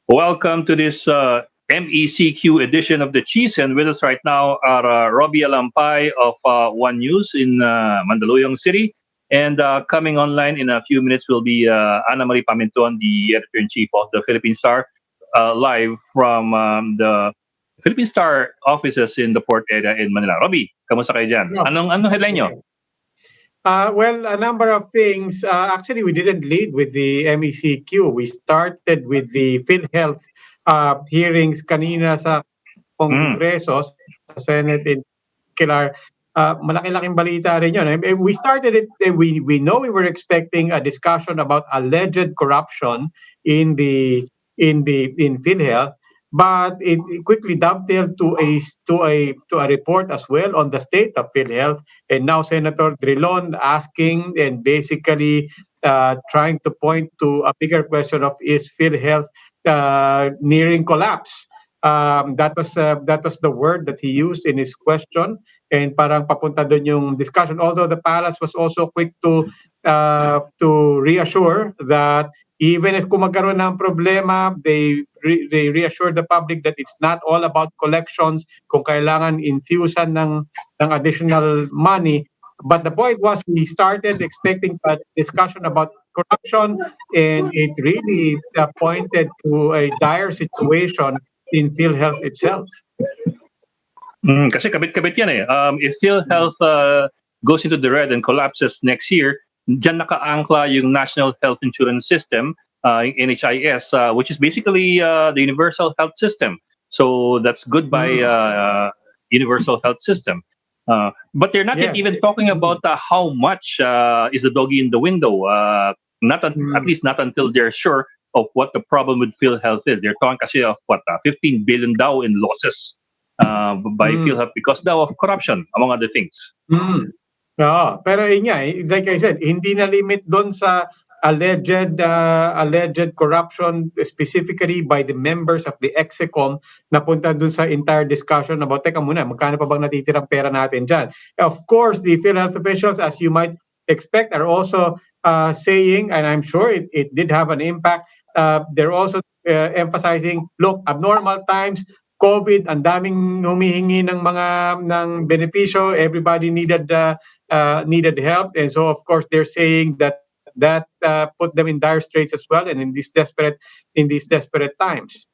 Welcome to this MECQ edition of the Cheese, and with us right now are Robbie Alampay of One News in Mandaluyong City, and coming online in a few minutes will be Ana Marie Pamintuan, the editor-in-chief of the Philippine Star, live from the Philippine Star offices in the port area in Manila. Robbie, kamusta kayo dyan? No. Anong headline nyo? Well, a number of things. Actually, we didn't lead with the MECQ. We started with the PhilHealth hearings kanina sa Kongreso, sa Senate in particular. Malaki-laking balita rin yun. We started it, we know we were expecting a discussion about alleged corruption in PhilHealth, but it quickly dovetailed to a report as well on the state of PhilHealth, and now Senator Drilon asking and basically trying to point to a bigger question of, is PhilHealth nearing collapse? That was the word that he used in his question, and parang papunta doon yung discussion. Although the palace was also quick to reassure that even if kung magkaroon ng problema, they reassure the public that it's not all about collections. Kung kailangan infusion ng additional money. But the point was, we started expecting a discussion about corruption, and it really pointed to a dire situation in PhilHealth itself. Kasi kabit-kabit yan eh. If PhilHealth goes into the red and collapses next year, dyan naka-angkla yung National Health Insurance System, NHIS, which is basically the universal health system. So that's goodbye universal health system. But they're not yet even talking about how much is the doggy in the window. At least not until they're sure of what the problem with PhilHealth is. They're talking kasi of 15 billion daw in losses by PhilHealth because daw of corruption, among other things. Oo, pero yun nga, like I said, hindi na limit doon sa alleged corruption specifically by the members of the EXECOM, napunta doon sa entire discussion about, teka muna, magkano pa bang natitirang pera natin dyan? Of course, the PhilHealth officials, as you might expect, are also saying, and I'm sure it did have an impact, they're also emphasizing, look, abnormal times, COVID, ang daming humihingi ng benepisyo, everybody needed help, and so of course they're saying that put them in dire straits as well, and in these desperate times.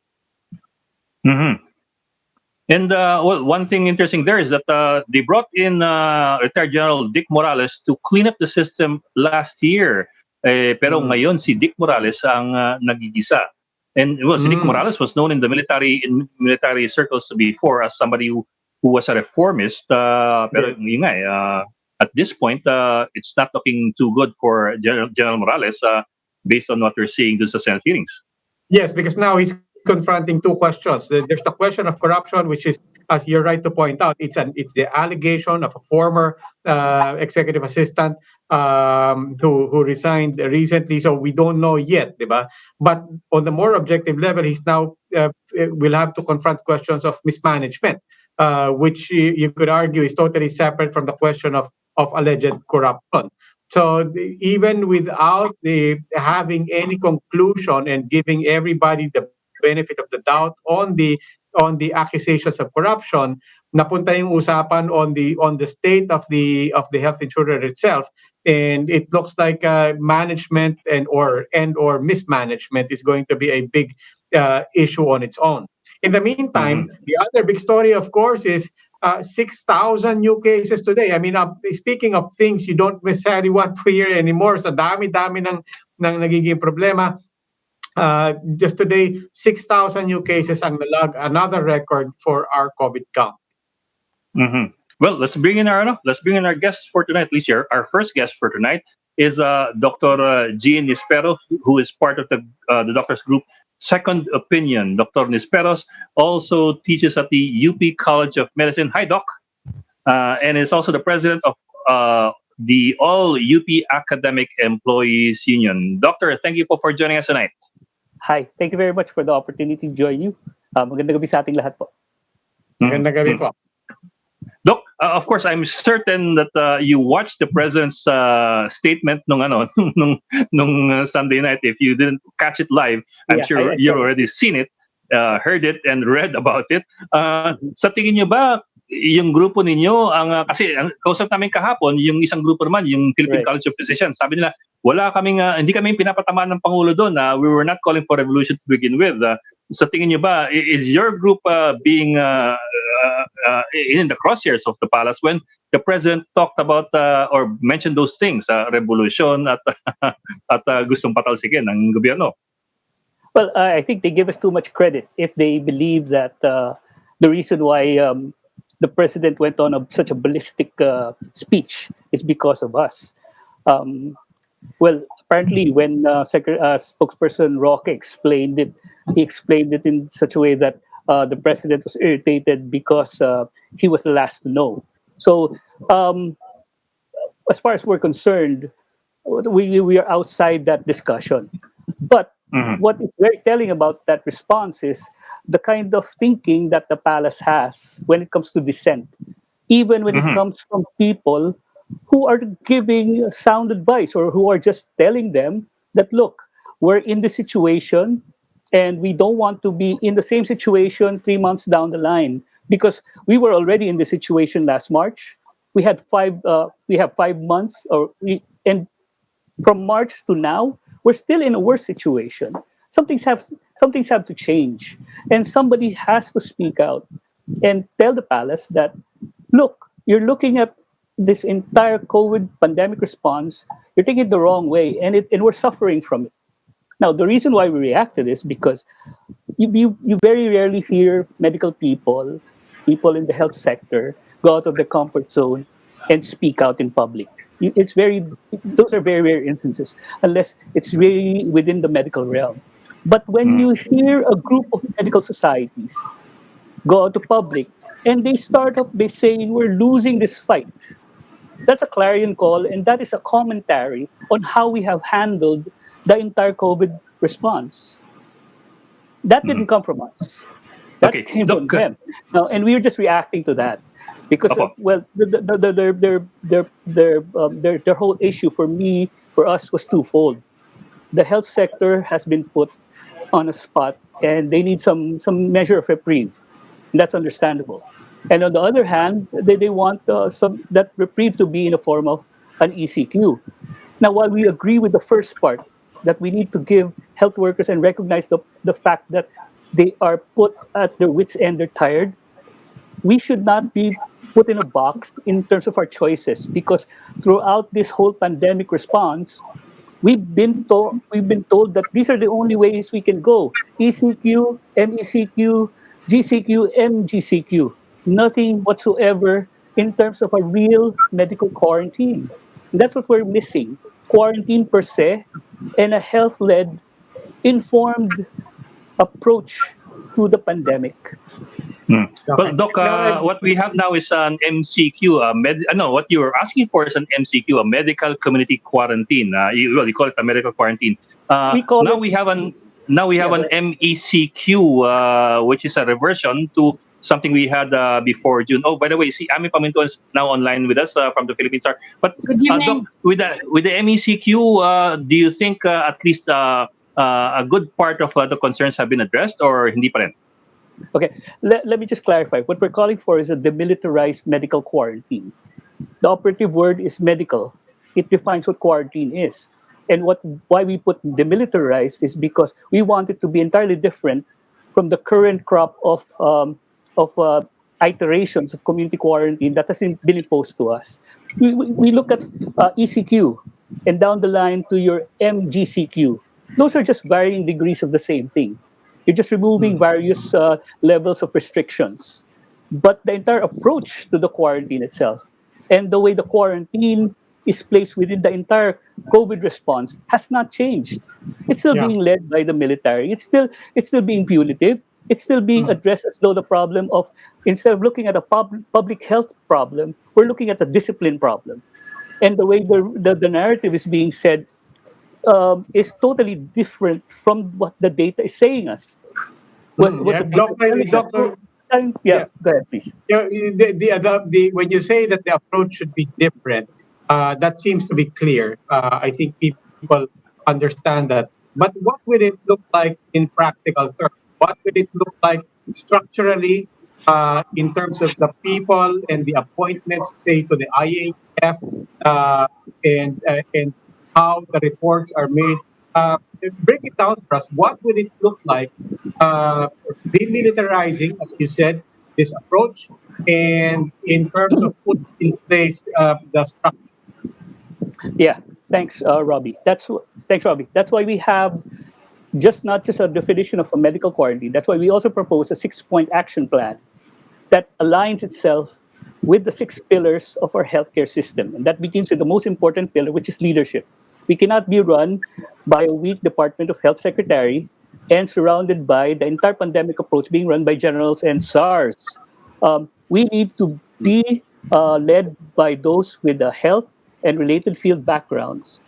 And one thing interesting there is that they brought in retired General Dick Morales to clean up the system last year. Pero ngayon si Dick Morales ang nagigisa. And si Dick Morales was known in military circles before as somebody who was a reformist. Pero yun nga, at this point, it's not looking too good for General Morales based on what we're seeing dun sa Senate hearings. Yes, because now he's confronting two questions. There's the question of corruption, which is, as you're right to point out, it's the allegation of a former executive assistant who resigned recently. So we don't know yet, diba? But on the more objective level, he's now will have to confront questions of mismanagement, which you could argue is totally separate from the question of alleged corruption. So even without having any conclusion and giving everybody the benefit of the doubt on the accusations of corruption, napunta yung usapan on the state of the health insurer itself, and it looks like management and or mismanagement is going to be a big issue on its own. In the meantime, the other big story, of course, is 6,000 new cases today. I mean, speaking of things you don't necessarily want to hear anymore, sa dami-dami ng nagiging problema, just today, 6,000 new cases ang nalag, another record for our COVID count. Well, let's bring in our guests for tonight. At least here, our first guest for tonight is Dr. Jean Nispero, who is part of the doctors group Second Opinion. Dr. Nisperos also teaches at the UP College of Medicine. Hi, Doc. And is also the president of the All UP Academic Employees Union. Doctor, thank you for joining us tonight. Hi, thank you very much for the opportunity to join you. Magandang gabi sa ating lahat po. Magandang gabi po. Doc, of course, I'm certain that you watched the president's statement nung ano nung Sunday night. If you didn't catch it live, I'm Yeah, sure I you've saw it. already seen it, heard it, and read about it. Mhm. Sa tingin niyo ba yung grupo ninyo kasi ang kausap namin kahapon yung isang grupo naman yung Philippine Right. College of Physicians, sabi nila hindi kami pinapatamaan ng pangulo doon, we were not calling for revolution to begin with. Sa tingin niyo ba is your group being in the crosshairs of the palace when the president talked about or mentioned those things, revolution at gustong patalsikin ng gobyerno? Well, I think they give us too much credit if they believe that the reason why the president went on such a ballistic speech is because of us. Um, well, apparently, when spokesperson Roque explained it, he explained it in such a way that the president was irritated because he was the last to know. So, um, as far as we're concerned, we are outside that discussion. But Mhm. what is very telling about that response is the kind of thinking that the palace has when it comes to dissent, even when it Mhm. comes from people who are giving sound advice or who are just telling them that, look, we're in this situation and we don't want to be in the same situation 3 months down the line because we were already in this situation last March. We have 5 months and from March to now, we're still in a worse situation. Some things have to change, and somebody has to speak out and tell the palace that, look, you're looking at this entire COVID pandemic response. You're taking it the wrong way, and we're suffering from it. Now, the reason why we reacted is because you very rarely hear medical people in the health sector, go out of their comfort zone and speak out in public. It's very Those are very rare instances, unless it's really within the medical realm. But when Mm. you hear a group of medical societies go out to public and they start up by saying we're losing this fight, that's a clarion call, and that is a commentary on how we have handled the entire COVID response. That didn't Mhm. come from us. That Okay, came from Doc. them. Now, and we were just reacting to that because, Opo. well, their whole issue for us was twofold. The health sector has been put on a spot, and they need some measure of reprieve. And that's understandable. And on the other hand, they want some that reprieve to be in the form of an ECQ. Now, while we agree with the first part, that we need to give health workers and recognize the fact that they are put at their wits' end, they're tired, we should not be put in a box in terms of our choices because throughout this whole pandemic response, we've been told that these are the only ways we can go: ECQ, MECQ, GCQ, MGCQ. Nothing whatsoever in terms of a real medical quarantine. And that's what we're missing: quarantine per se, and a health-led, informed approach to the pandemic. Hmm. Well, Okay. Doc, Now, what we have now is an MCQ. No, what you're asking for is an MCQ, a medical community quarantine. You call it a medical quarantine. We call Now it, we have yeah, an MECQ, which is a reversion to something we had before June. Oh, by the way, see, Ami Paminto is now online with us from the Philippines. But Good Doc, evening. with the MECQ, do you think at least a good part of the concerns have been addressed, or hindi pa rin? okay. Let me just clarify. What we're calling for is a demilitarized medical quarantine. The operative word is medical. It defines what quarantine is. And why we put demilitarized is because we want it to be entirely different from the current crop of iterations of community quarantine that has been imposed to us. We look at ECQ and down the line to your MGCQ. Those are just varying degrees of the same thing. You're just removing various levels of restrictions. But the entire approach to the quarantine itself and the way the quarantine is placed within the entire COVID response has not changed. It's still yeah. being led by the military. It's still being punitive. It's still being Mm. addressed as though the problem of, instead of looking at a public health problem, we're looking at a discipline problem. And the way the narrative is being said is totally different from what the data is saying us. What Yeah, the data is telling us. Yeah, go ahead, please. When you say that the approach should be different, that seems to be clear. I think people understand that. But what would it look like in practical terms? What would it look like structurally in terms of the people and the appointments, say, to the IAF, uh, and how the reports are made? Uh, Break it down for us. What would it look like uh, demilitarizing, as you said, this approach, and in terms of putting in place the structure? Yeah, thanks, Robbie. Thanks, Robbie. That's why we have just not just a definition of a medical quarantine. That's why we also propose a 6-point action plan that aligns itself with the 6 pillars of our healthcare system. And that begins with the most important pillar, which is leadership. We cannot be run by a weak Department of Health secretary and surrounded by the entire pandemic approach being run by generals and SARS. We need to be led by those with the health and related field backgrounds.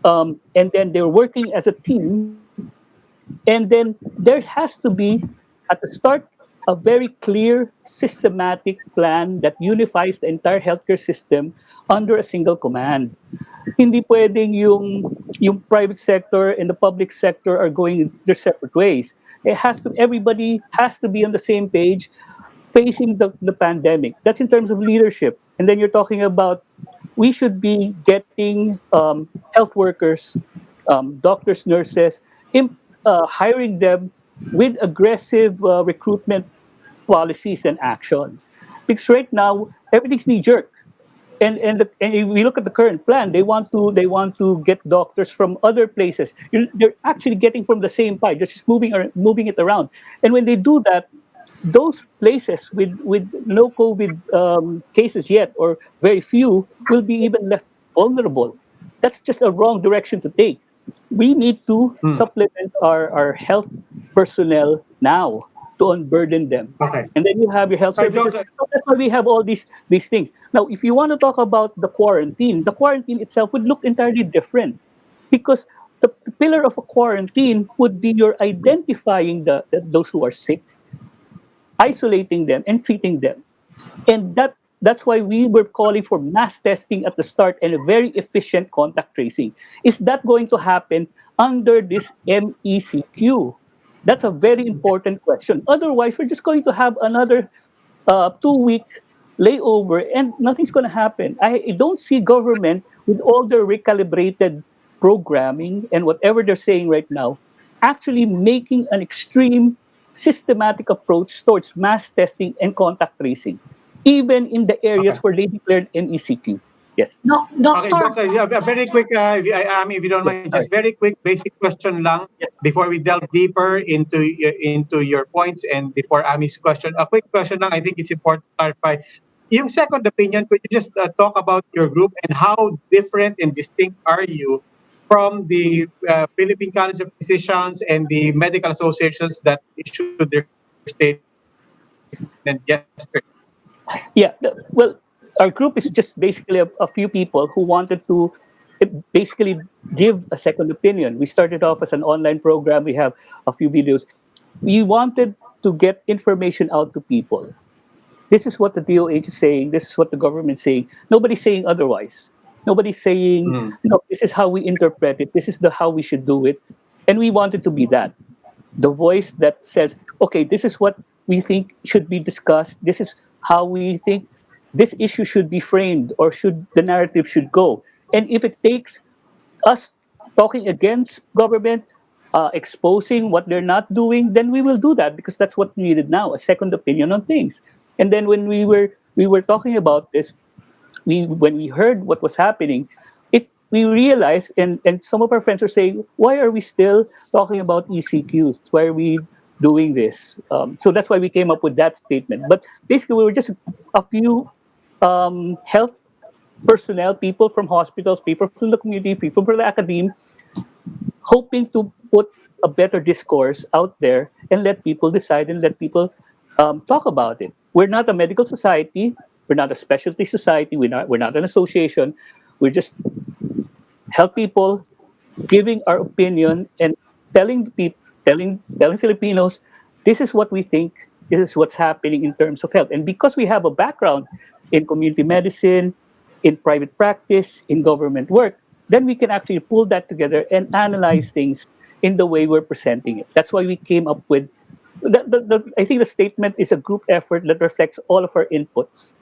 And then they're working as a team. And then there has to be, at the start, a very clear, systematic plan that unifies the entire healthcare system under a single command. Hindi pwedeng yung private sector and the public sector are going their separate ways. Everybody has to be on the same page facing the pandemic. That's in terms of leadership. And then you're talking about we should be getting health workers, doctors, nurses, hiring them with aggressive recruitment policies and actions. Because right now everything's knee jerk. And if we look at the current plan, they want to get doctors from other places. They're actually getting from the same pie, they're just moving it around. And when they do that, those places with no COVID cases yet, or very few, will be even left vulnerable. That's just a wrong direction to take. We need to Hmm. supplement our health personnel now to unburden them. Okay. And then you have your health I services. don't. So that's why we have all these things. Now, if you want to talk about the quarantine itself would look entirely different, because the pillar of a quarantine would be your identifying those who are sick, isolating them and treating them. And that's why we were calling for mass testing at the start and a very efficient contact tracing. Is that going to happen under this MECQ? That's a very important question. Otherwise, we're just going to have another 2 week layover and nothing's going to happen. I don't see government with all their recalibrated programming and whatever they're saying right now actually making an extreme systematic approach towards mass testing and contact tracing, even in the areas Okay. where they declared MECQ. Yes. No, Okay, doctor. Doctor, yeah, very quick, if you don't Yes. mind, Sorry. just very quick basic question lang Yes. before we delve deeper into your points and before Ami's question. A quick question lang, I think it's important to clarify. Yung second opinion, could you just talk about your group and how different and distinct are you from the Philippine College of Physicians and the medical associations that issued their statement yesterday? Yeah. Well, our group is just basically a few people who wanted to basically give a second opinion. We started off as an online program. We have a few videos. We wanted to get information out to people. This is what the DOH is saying. This is what the government is saying. Nobody's saying otherwise. Nobody's saying, Mm. no, this is how we interpret it. This is how we should do it. And we wanted to be that, the voice that says, okay, this is what we think should be discussed. This is how we think this issue should be framed, or should the narrative should go. And if it takes us talking against government, exposing what they're not doing, then we will do that, because that's what needed now, a second opinion on things. And then when we were talking about this, we when we heard what was happening, it we realized, and some of our friends were saying, why are we still talking about ECQs? Why are we doing this? So that's why we came up with that statement. But basically, we were just a few health personnel, people from hospitals, people from the community, people from the academe, hoping to put a better discourse out there and let people decide and let people talk about it. We're not a medical society. We're not a specialty society. We're not an association. We're just help people, giving our opinion and telling the people, telling Filipinos, this is what we think. this is what's happening in terms of health. And because we have a background in community medicine, in private practice, in government work, then we can actually pull that together and analyze things in the way we're presenting it. That's why we came up with I think the statement is a group effort that reflects all of our inputs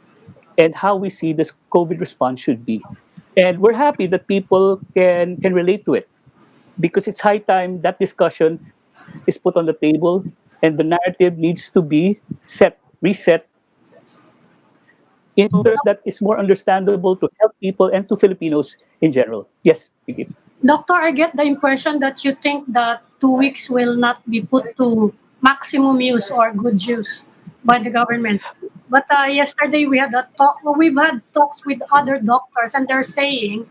and how we see this COVID response should be. And we're happy that people can relate to it because it's high time that discussion is put on the table and the narrative needs to be reset in terms that is more understandable to health people and to Filipinos in general. Yes, Vicky. Doctor, I get the impression that you think that 2 weeks will not be put to maximum use or good use by the government. But yesterday we had a talk. We've had talks with other doctors, and they're saying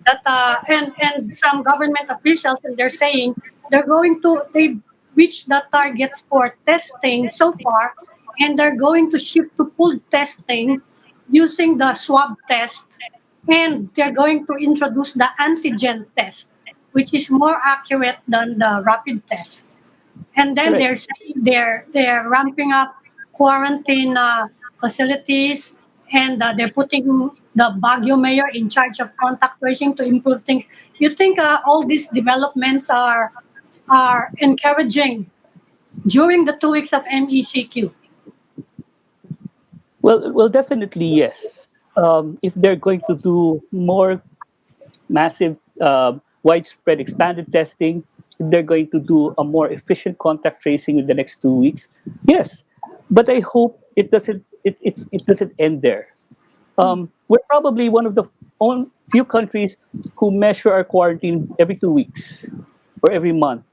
that, and some government officials, and they're saying they reached the targets for testing so far, and they're going to shift to pooled testing using the swab test, and they're going to introduce the antigen test, which is more accurate than the rapid test. And then Correct. they're saying they're ramping up quarantine facilities, and they're putting the Baguio mayor in charge of contact tracing to improve things. You think all these developments are encouraging during the 2 weeks of MECQ? Well, definitely yes. If they're going to do more massive, widespread, expanded testing, if they're going to do a more efficient contact tracing in the next 2 weeks, yes. But I hope it doesn't end there. We're probably one of the few countries who measure our quarantine every 2 weeks or every month.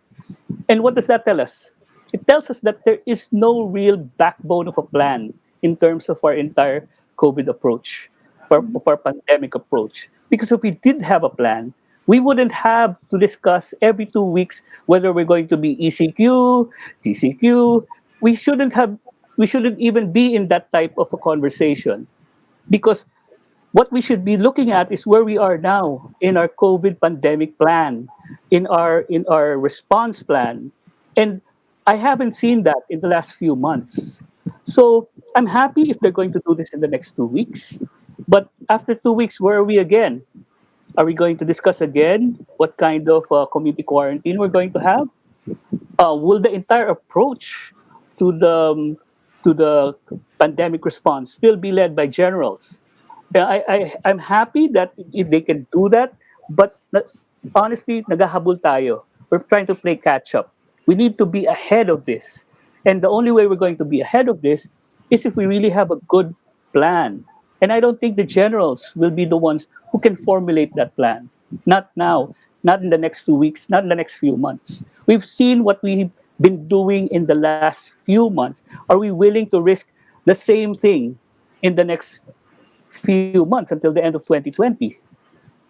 And what does that tell us? It tells us that there is no real backbone of a plan in terms of our entire COVID approach, of our pandemic approach. Because if we did have a plan, we wouldn't have to discuss every 2 weeks whether we're going to be ECQ, TCQ. We shouldn't have. We shouldn't even be in that type of a conversation because what we should be looking at is where we are now in our COVID pandemic plan, in our response plan. And I haven't seen that in the last few months. So I'm happy if they're going to do this in the next 2 weeks. But after 2 weeks, where are we again? Are we going to discuss again what kind of community quarantine we're going to have? Will the entire approach to the pandemic response still be led by generals? Yeah, I'm happy that if they can do that, but honestly, naghahabol tayo. We're trying to play catch up. We need to be ahead of this. And the only way we're going to be ahead of this is if we really have a good plan. And I don't think the generals will be the ones who can formulate that plan. Not now, not in the next 2 weeks, not in the next few months. We've seen what we've been doing in the last few months. Are we willing to risk the same thing in the next few months until the end of 2020?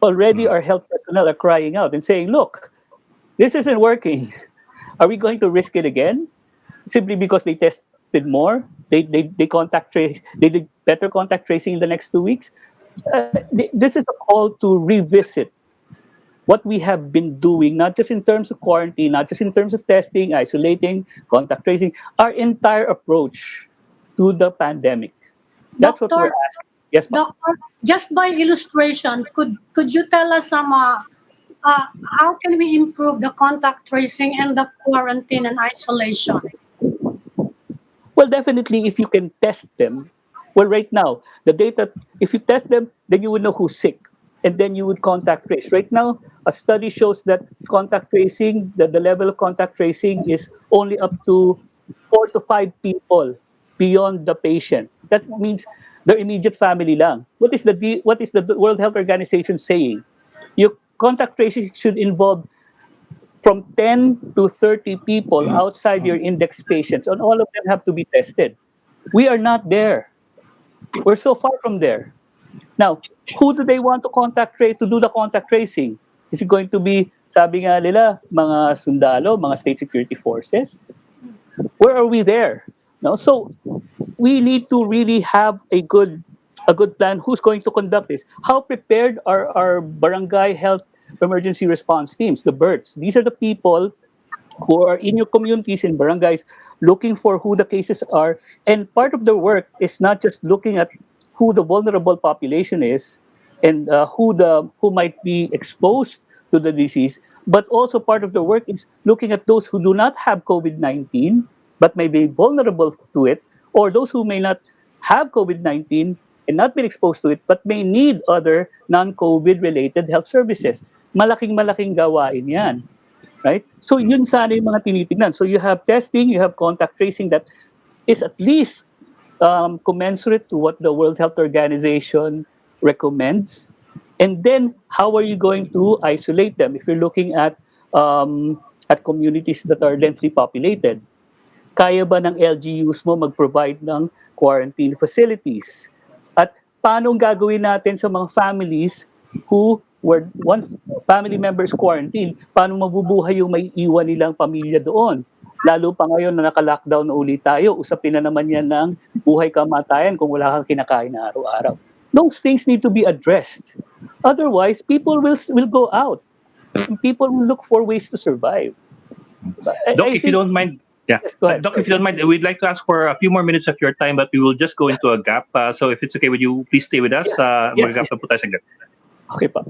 Already our health personnel are crying out and saying, look, this isn't working. Are we going to risk it again? Simply because they tested more? They contact trace, they did better contact tracing in the next 2 weeks? This is a call to revisit what we have been doing, not just in terms of quarantine, not just in terms of testing, isolating, contact tracing, our entire approach to the pandemic. That's what we're Doctor, asking. Yes, ma'am. Doctor, just by illustration, could you tell us some how can we improve the contact tracing and the quarantine and isolation? Well, definitely, if you can test them. Well, right now, the data, if you test them, then you would know who's sick. And then you would contact trace. Right now, a study shows that contact tracing, the level of contact tracing is only up to 4 to 5 people beyond the patient. That means the immediate family lang. What is the World Health Organization saying? Your contact tracing should involve from 10 to 30 people outside your index patients, and all of them have to be tested. We are not there. We're so far from there. Now, who do they want to contact trace to do the contact tracing? Is it going to be, sabi nga nila, mga sundalo, mga state security forces? Where are we there? No, so we need to really have a good plan. Who's going to conduct this? How prepared are our barangay health emergency response teams, the BERTs? These are the people who are in your communities, in barangays, looking for who the cases are. And part of the work is not just looking at who the vulnerable population is and who might be exposed to the disease, but also part of the work is looking at those who do not have COVID-19 but may be vulnerable to it, or those who may not have COVID-19 and not been exposed to it but may need other non-COVID related health services. Malaking gawain yan. Right? So yun sana yung mga tinitignan. So you have testing, you have contact tracing that is at least commensurate to what the World Health Organization recommends. And then how are you going to isolate them if you're looking at communities that are densely populated? Kaya ba ng LGUs mo mag-provide ng quarantine facilities? At paano gagawin natin sa mga families who were one family members quarantine? Paano mabubuhay yung may iwan nilang pamilya doon? Lalo pa ngayon na naka-lockdown na ulit tayo, usapin na naman yan ng buhay kamatayan kung wala kang kinakain na araw-araw. Those things need to be addressed. Otherwise, people will go out. And people will look for ways to survive. Doc, if you don't mind, yeah. Yes, go ahead. Doc, if you don't mind, we'd like to ask for a few more minutes of your time, but we will just go into a gap. So if it's okay with you, please stay with us. Yes, Mag-gap na po tayo saglit. Okay pa.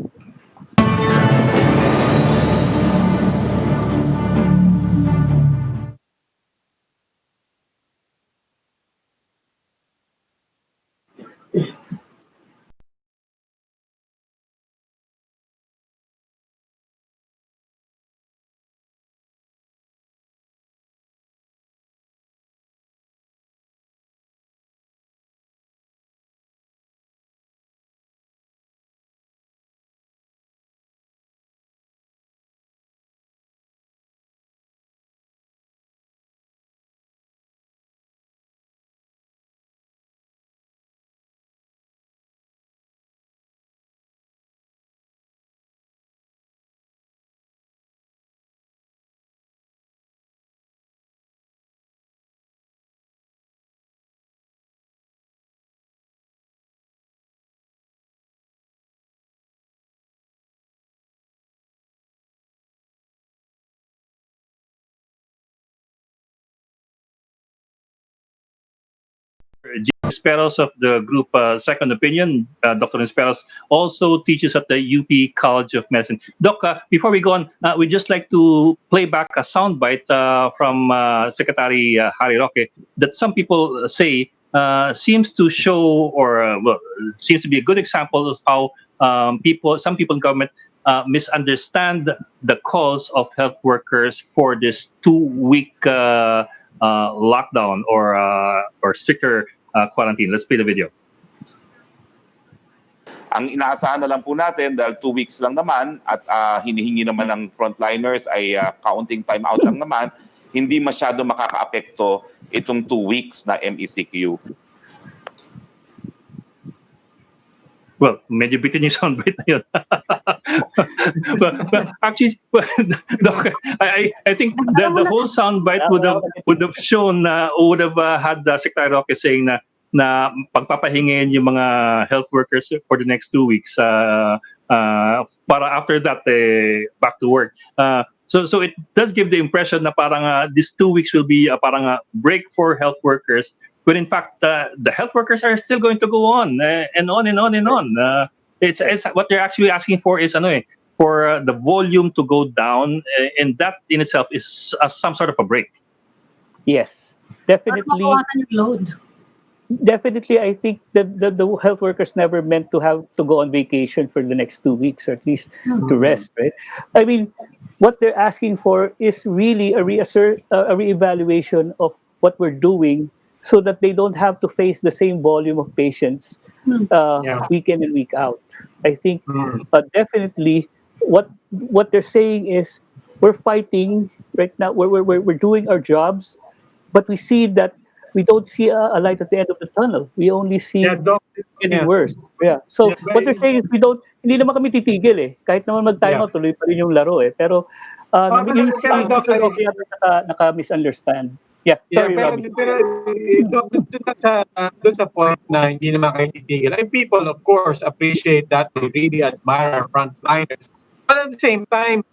Speros of the group Second Opinion, Dr. Speros, also teaches at the UP College of Medicine. Doc, before we go on, we'd just like to play back a soundbite from Secretary Harry Roque that some people say seems to show, or seems to be a good example of how some people in government misunderstand the cause of health workers for this 2-week lockdown or stricter quarantine. Let's play the video. Ang inaasahan na lang po natin, dahil 2 weeks lang naman at hinihingi naman ng frontliners ay counting time out lang naman, hindi masyado makakaapekto itong 2 weeks na MECQ. Well, medyo bitin yung soundbite na yun. but actually, Doc, I think the whole soundbite would have shown, would have had Secretary Roque saying na pagpapahingin yung mga health workers for the next 2 weeks para after that back to work. So it does give the impression na parang these 2 weeks will be parang a break for health workers. But in fact, the health workers are still going to go on and on and on and on. It's what they're actually asking for is for the volume to go down, and that in itself is some sort of a break. Yes, definitely. Load. Definitely, I think that the health workers never meant to have to go on vacation for the next 2 weeks, or at least to rest, right? I mean, what they're asking for is really a reevaluation of what we're doing, so that they don't have to face the same volume of patients week in and week out. I think definitely what they're saying is we're fighting right now. We're doing our jobs, but we see that we don't see a light at the end of the tunnel. We only see getting worse. Yeah. So what they're saying is hindi naman kami titigil eh. Kahit naman mag-time out, tuloy pa rin yung laro eh. Pero yung naka-misunderstand. Yeah, sorry, Robbie. Pero doon sa point na hindi naman kayo titigil. And people, of course, appreciate that. They really admire our frontliners. But at the same time,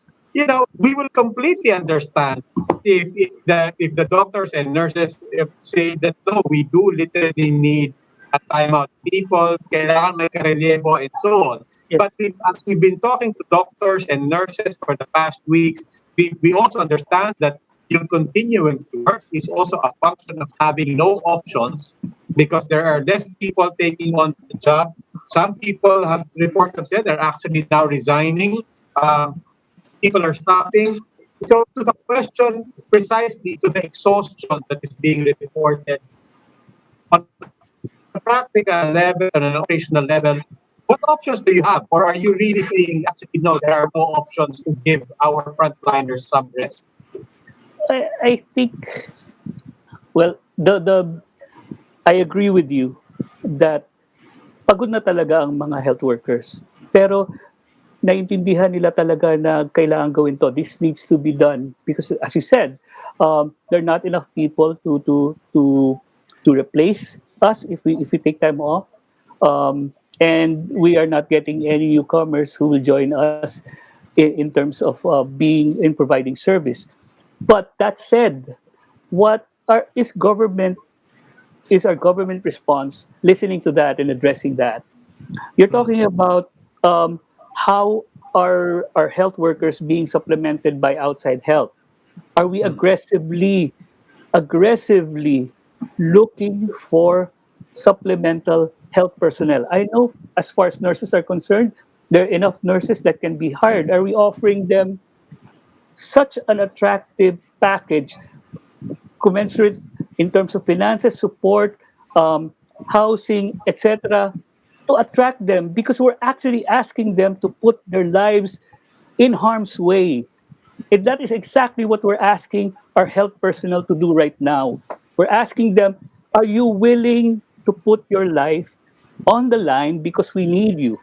we will completely understand if the doctors and nurses say that no, we do literally need a timeout. People kailangan may karelyebo and so on. Yes. But as we've been talking to doctors and nurses for the past weeks, we also understand that yung continuing to work is also a function of having no options because there are less people taking on the job. Some people have reports have said they're actually now resigning. People are stopping. So to the question, precisely to the exhaustion that is being reported on a practical level, on an operational level, what options do you have? Or are you really saying, actually, no, there are no options to give our frontliners some rest? I think, well, I agree with you that pagod na talaga ang mga health workers. Pero naintindihan nila talaga na kailangan gawin to. This needs to be done because, as you said, there are not enough people to replace us if we take time off, and we are not getting any newcomers who will join us in terms of being in providing service. But that said, what are is our government response listening to that and addressing that? You're talking about how are health workers being supplemented by outside help? Are we aggressively looking for supplemental health personnel? I know as far as nurses are concerned, there are enough nurses that can be hired. Are we offering them such an attractive package commensurate in terms of finances, support, housing, etc., to attract them because we're actually asking them to put their lives in harm's way. And that is exactly what we're asking our health personnel to do right now. We're asking them, are you willing to put your life on the line because we need you?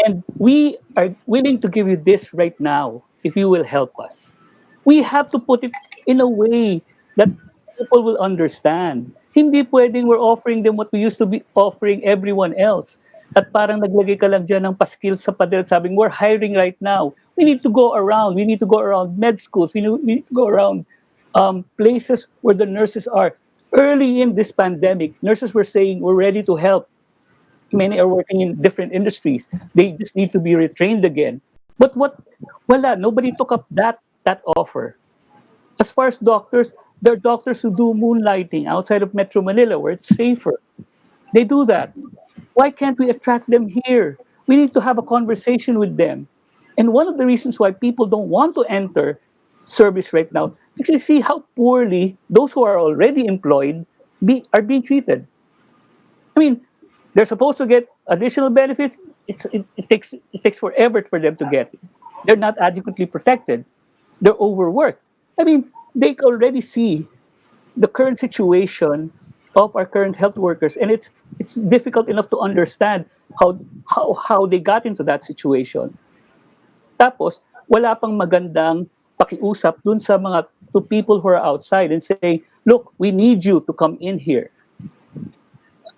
And we are willing to give you this right now if you will help us. We have to put it in a way that people will understand. Hindi pwedeng we're offering them what we used to be offering everyone else. At parang naglagay ka lang dyan ng paskil sa pader at sabing, we're hiring right now. We need to go around. We need to go around med schools. We need to go around places where the nurses are. Early in this pandemic, nurses were saying, we're ready to help. Many are working in different industries. They just need to be retrained again. But wala, nobody took up that offer. As far as doctors, there are doctors who do moonlighting outside of Metro Manila where it's safer. They do that. Why can't we attract them here? We need to have a conversation with them. And one of the reasons why people don't want to enter service right now, because they see how poorly those who are already employed are being treated. I mean, they're supposed to get additional benefits. It takes forever for them to get it. They're not adequately protected. They're overworked. I mean, they already see the current situation of our current health workers, and it's difficult enough to understand how they got into that situation. Tapos, wala pang magandang pakiusap dun sa mga to people who are outside and saying, look, we need you to come in here.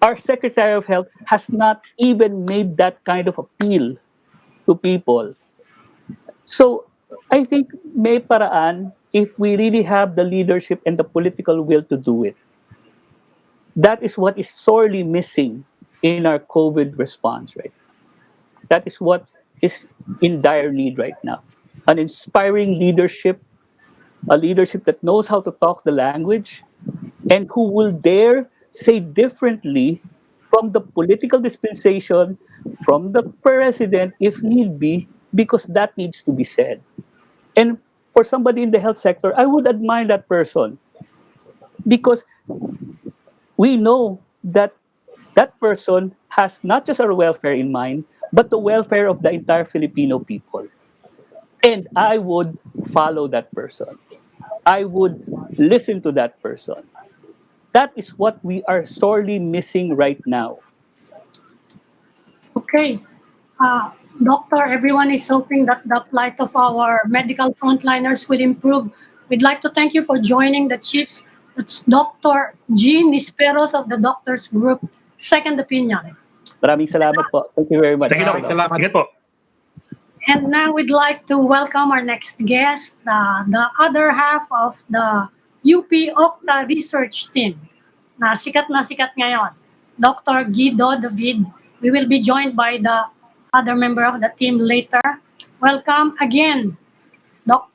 Our Secretary of Health has not even made that kind of appeal to people. So I think may paraan if we really have the leadership and the political will to do it. That is what is sorely missing in our COVID response, right? That is what is in dire need right now. An inspiring leadership, a leadership that knows how to talk the language and who will dare say differently from the political dispensation, from the president, if need be, because that needs to be said. And for somebody in the health sector, I would admire that person because we know that that person has not just our welfare in mind, but the welfare of the entire Filipino people. And I would follow that person. I would listen to that person. That is what we are sorely missing right now. Okay. Uh, Doctor, everyone is hoping that the plight of our medical frontliners will improve. We'd like to thank you for joining the chiefs. It's Dr. G. Nisperos of the Doctors Group, Second Opinion. Maraming salamat po. Thank you very much. Thank you, Doc. Salamat. Ingat po. And now we'd like to welcome our next guest, the other half of the UP Okta research team na sikat ngayon, Dr. Guido David. We will be joined by the other member of the team later. Welcome again, Doc.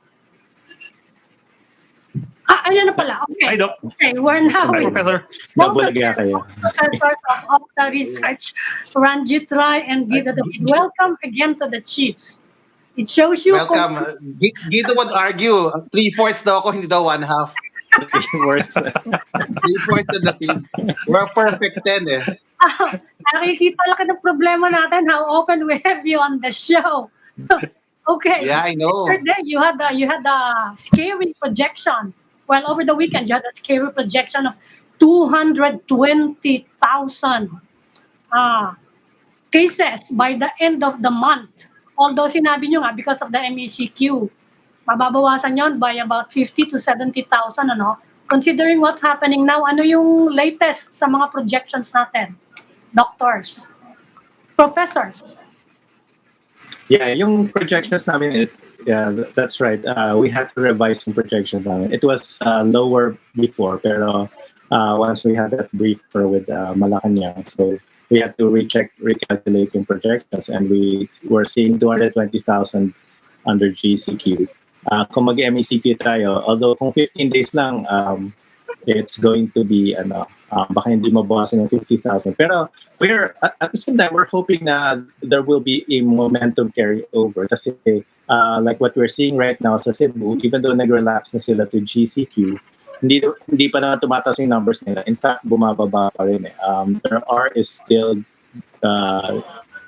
Ayan na pala. Okay. Hi, Doc. Okay, we're now Hi, with Professor. both of Nabulaga them, kayo. professors of Okta Research, Ranjit Rai and Guido David. Welcome again to the Chiefs. It shows you Welcome. Gito would argue, 3/4 daw ako, hindi daw 1/2. Words. 3/4 of the team. We're perfect 10 eh. Nakikita laki ng problema natin how often we have you on the show. Okay. Yeah, I know. Yesterday, you had a scary projection. Well, over the weekend, you had a scary projection of 220,000 cases by the end of the month. Although sinabi nyo nga, because of the MECQ, mababawasan yon by about 50 to 70,000, ano? Considering what's happening now, ano yung latest sa mga projections natin? Doctors, professors. Yeah, yung projections namin, that's right. We had to revise some projections namin. It was lower before, pero once we had that briefer with Malacanang, so we had to recalculate yung projections, and we were seeing 220,000 under GCQ. Kung mag-MECQ tayo, although kung 15 days lang, it's going to be baka hindi mabawasan ng 50,000. Pero we're at the same time, we're hoping na there will be a momentum carryover kasi like what we're seeing right now sa Cebu, even though nag-relax na sila to GCQ, hindi pa na tumataas yung numbers nila. In fact, bumababa pa rin eh. Their R is still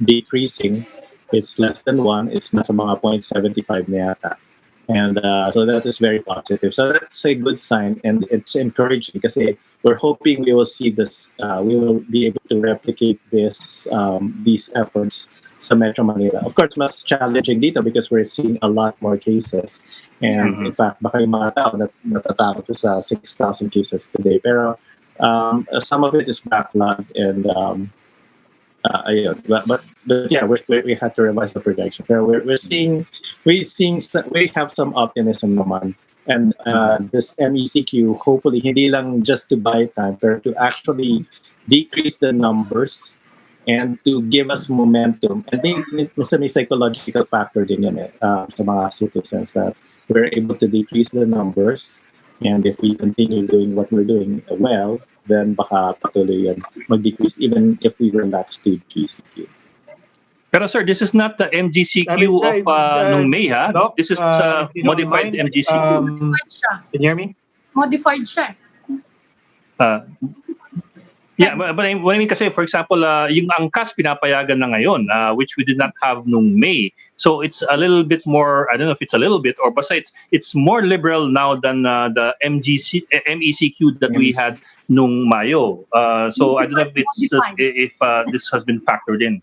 decreasing. It's less than 1. It's nasa mga 0.75 na yata. And so that is very positive. So that's a good sign, and it's encouraging kasi we're hoping we will see this. We will be able to replicate these efforts sa Metro Manila. Of course, mas challenging dito because we're seeing a lot more cases. And in fact, baka yung mga tao natatakot sa 6,000 cases today. Pero some of it is backlog, and but yeah, we had to revise the projection. Pero we have some optimism naman, and this MECQ hopefully hindi lang just to buy time, but to actually decrease the numbers and to give us momentum. And may psychological factor din yun sa mga citizens that we're able to decrease the numbers, and if we continue doing what we're doing well, then baka patuloy yan mag-decrease even if we relax to GCQ. Pero sir, this is not the MGCQ of nung May, ha? Doc, This is if you don't modified mind, MGCQ. Modified siya. Can you hear me? Modified siya. Yeah, but what I mean kasi, for example, yung angkas pinapayagan na ngayon, which we did not have nung May. So it's a little bit more, I don't know if it's a little bit, or basta it's more liberal now than the MECQ that we had nung Mayo. So I don't know if this has been factored in.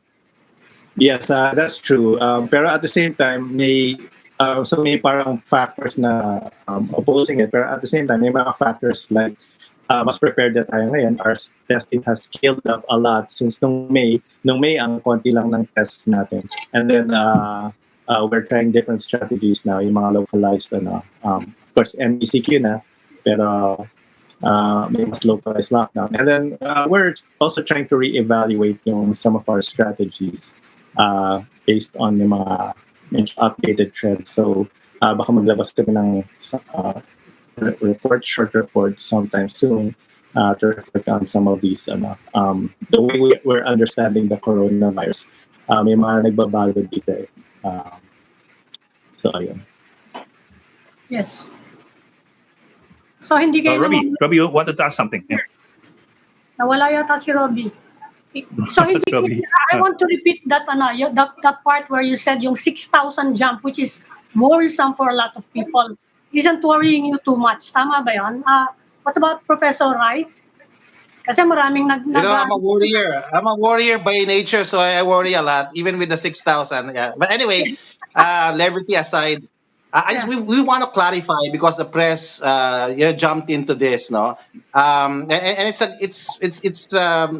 Yes, that's true. Pero at the same time, may parang factors na opposing it. Pero at the same time, may mga factors like mas prepared na tayo ngayon. Our testing has scaled up a lot since nung May. Nung May, ang konti lang ng tests natin. And then we're trying different strategies now, yung mga localized, of course, MECQ na, pero may mas localized lockdown. And then we're also trying to reevaluate some of our strategies based on yung mga updated trends. So baka maglabas kami ng short report sometime soon to reflect on some of these the way we're understanding the coronavirus. May mga nagbabago dito eh. So ayun. Yes. So hindi kayo Robbie, you wanted to ask something. Yeah. Nawala yata si Robbie. So hindi Robbie. I want to repeat that that part where you said yung 6,000 jump, which is worrisome for a lot of people, isn't worrying you too much. Tama ba yun? What about Professor Rai? Kasi maraming I'm a warrior. I'm a warrior by nature, so I worry a lot, even with the 6,000. Yeah. But anyway, levity aside, we want to clarify because the press jumped into this, no, and it's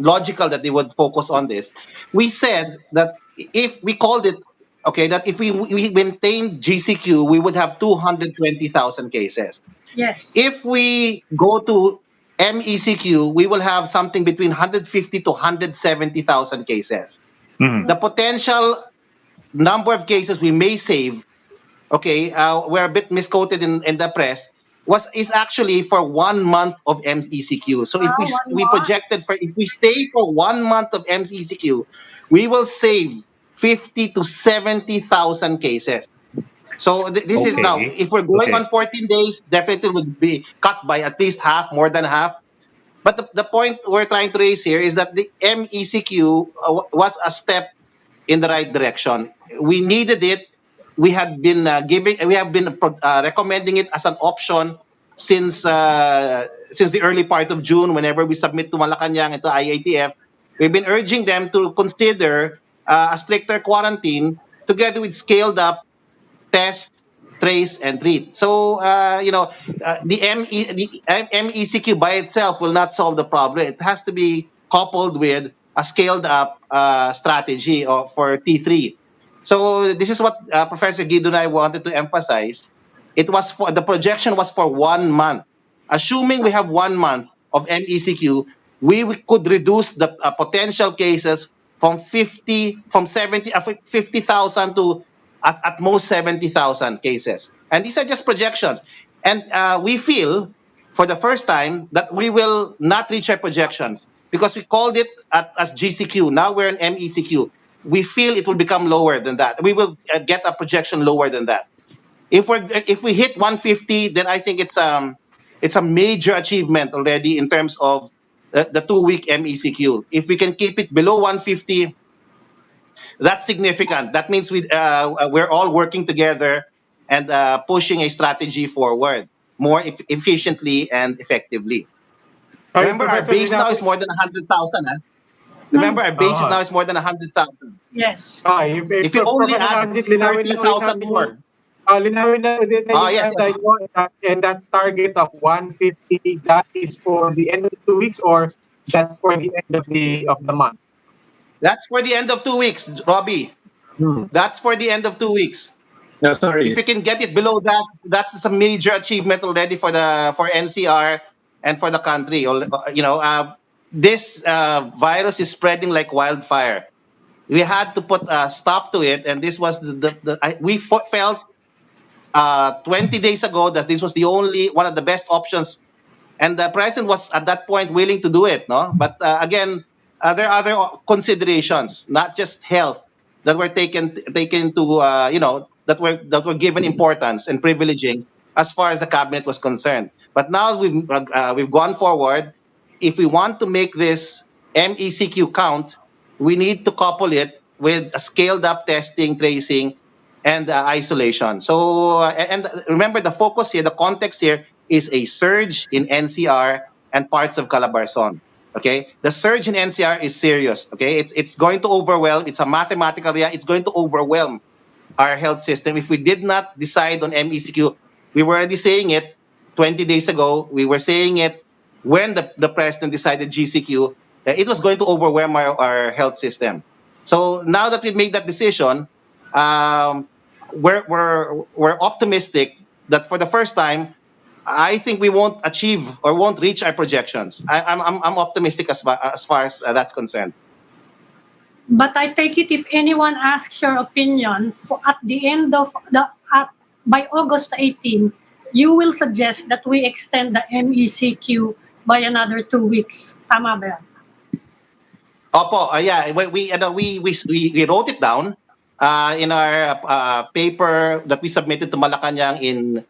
logical that they would focus on this. We said that if we called it okay, that if we maintain GCQ, we would have 220,000 cases. Yes. If we go to MECQ, we will have something between 150 to 170,000 cases. Mhm. The potential number of cases we may save, okay, we're a bit misquoted in the press, is actually for 1 month of MECQ. So if Ah, one we more. projected for, if we stay for 1 month of MECQ, we will save 50 to 70,000 cases. So this is now, Okay. if we're going Okay. on 14 days, definitely would be cut by at least half, more than half. But the point we're trying to raise here is that the MECQ was a step in the right direction. We needed it. We had been we have been recommending it as an option since the early part of June. Whenever we submit to Malacanang and to IATF, we've been urging them to consider a stricter quarantine together with scaled up test, trace, and treat. So, the MECQ by itself will not solve the problem. It has to be coupled with a scaled up strategy for T3. So, this is what Professor Guido and I wanted to emphasize. The projection was for 1 month. Assuming we have 1 month of MECQ, we could reduce the potential cases from 50,000 to at most 70,000 cases. And these are just projections. And we feel for the first time that we will not reach our projections because we called it as GCQ. Now we're in MECQ. We feel it will become lower than that. We will get a projection lower than that. If we hit 150, then I think it's a major achievement already in terms of the 2 week MECQ. If we can keep it below 150, that's significant. That means we're all working together and pushing a strategy forward more efficiently and effectively. Remember, our Professor base now is Linawin, more than 100,000. Huh? Hmm. Remember, our base is now is more than 100,000. Yes. If you only Professor add Ranjit, linawin lang ulit 30,000 natin yung more. linawin na ulit na yung Yes, yes. timeline mo and that target of 150, that is for the end of the 2 weeks or that's for the end of the month? That's for the end of 2 weeks, Robbie. Hmm. That's for the end of 2 weeks. No, sorry. If you can get it below that, that's a major achievement already for NCR and for the country. This virus is spreading like wildfire. We had to put a stop to it, and this was we felt 20 days ago that this was the only one of the best options, and the president was at that point willing to do it. No, but again, there are other considerations, not just health, that were taken to that were given importance and privileging as far as the cabinet was concerned. But now we've gone forward. If we want to make this MECQ count, we need to couple it with a scaled up testing, tracing, and isolation. So, and remember the focus here, the context here is a surge in NCR and parts of Calabarzon. Okay, the surge in NCR is serious. Okay, it's going to overwhelm. It's a mathematical reality. It's going to overwhelm our health system if we did not decide on MECQ. We were already saying it 20 days ago. We were saying it when the president decided GCQ. It was going to overwhelm our health system. So now that we've made that decision, we're optimistic that for the first time, I think we won't achieve or won't reach our projections. I'm optimistic as far as that's concerned. But I take it if anyone asks your opinion at the end of by August 18, you will suggest that we extend the MECQ by another 2 weeks. Tama ba yan? Opo, yeah, we wrote it down in our paper that we submitted to Malacanang in